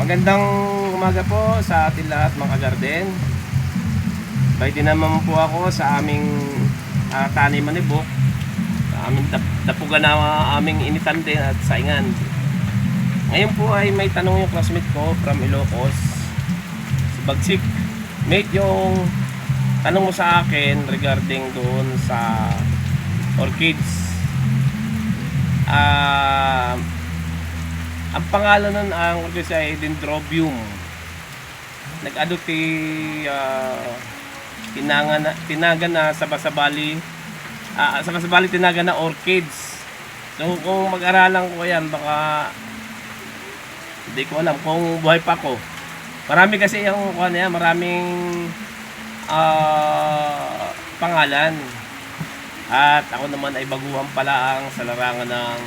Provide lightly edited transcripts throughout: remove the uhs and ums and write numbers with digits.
Magandang umaga po sa ating lahat mga kagarden. Bait din naman po ako sa aming taniman ni Bok, sa aming dapugan na aming initan din at saingan. Ngayon po ay may tanong yung classmate ko from Ilocos, si Bagsik. Mate, yung tanong mo sa akin regarding doon sa orchids. Ang pangalan nun ang orchids ay Dendrobium. Nag-adopt tinagan na sabasabali tinagan na orchids. So kung mag-aralan ko yan, baka hindi ko alam kung buhay pa ako. Marami kasi yung maraming pangalan. At ako naman ay baguhan pala ang sa larangan ng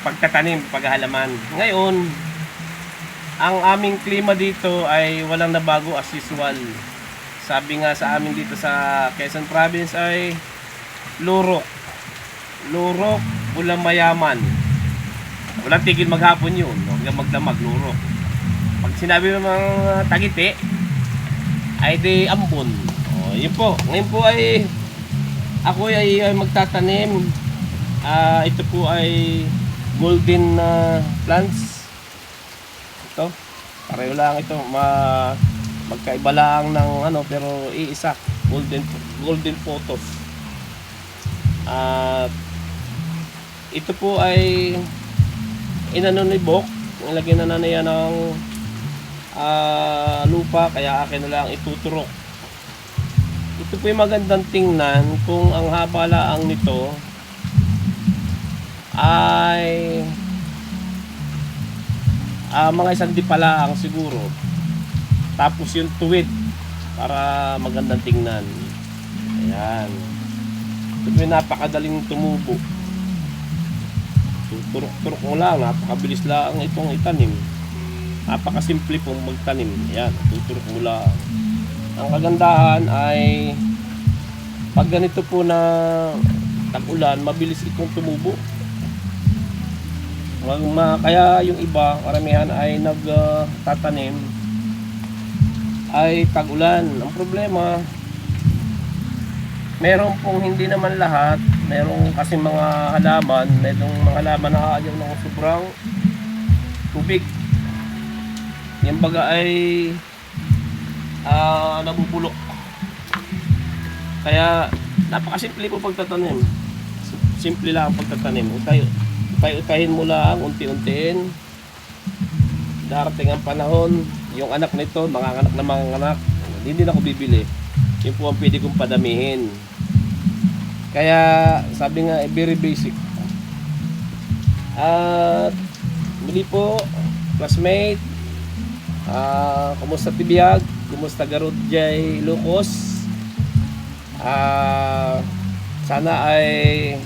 pagtatanim, paghahalaman. Ngayon, ang aming klima dito ay walang nabago as usual. Sabi nga sa amin dito sa Quezon Province ay lurok, ulang mayaman. Walang tigil maghapon yun, huwag kang magdamag, lurok. Pag sinabi mo mga tagiti ay di ambon. Yun po, ngayon po ay ako ay magtatanim. Ito po ay golden plants. Ito, pareho lang ito, magkaiba lang ng pero iisa, golden photos. Ito po ay inano ni Bok, nilagyan na niya ng lupa, kaya akin na lang ituturok. Ito po yung magandang tingnan kung ang haba lang nito ay mga isang di pala ang siguro. Tapos yung tuwid para magandang tingnan. Ayan. Ito po yung napakadaling tumubo. Turok-turok mo lang, napakabilis lang itong itanim. Napakasimple pong magtanim. Ayan, tuturok mo lang. Ang kagandahan ay pag ganito po na tag-ulan, mabilis itong tumubo. Kaya yung iba, karamihan ay nagtatanim ay tag-ulan. Ang problema, meron pong hindi naman lahat, meron kasi mga halaman, merong mga halaman na ayaw ng sobrang tubig. Yung baga ay nabubulok. Kaya napakasimple po pagtatanim. Simple lang ang pagtatanim. Utay-utahin mo lang, unti-untiin. Darating ang panahon, yung anak nito, manganganak na manganganak, hindi na ako bibili. Yun po ang pwede kong padamihin. Kaya sabi nga, very basic. At muli po, classmate, kumusta tibiyag? Kumusta garod jay Ilocos? Sana ay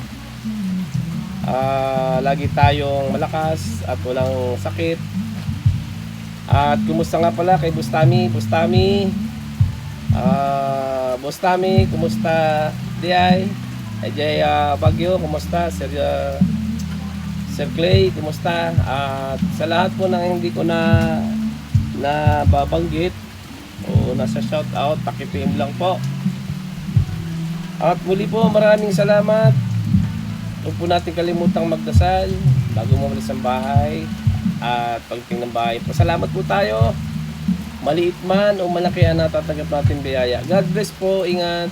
lagi tayong malakas at walang sakit. At kumusta nga pala kay Bustami, kumusta Diay? Jay Bagyo, kumusta Sir Clay, kumusta? At sa lahat po ng hindi ko na babanggit o nasa shout out, paki-PM lang po. At muli po, maraming salamat. Huwag po natin kalimutang magdasal bago umalis ang bahay at pagdating ng bahay. Pasalamat po tayo. Maliit man o malaki ang natatanggap natin biyaya. God bless po, ingat.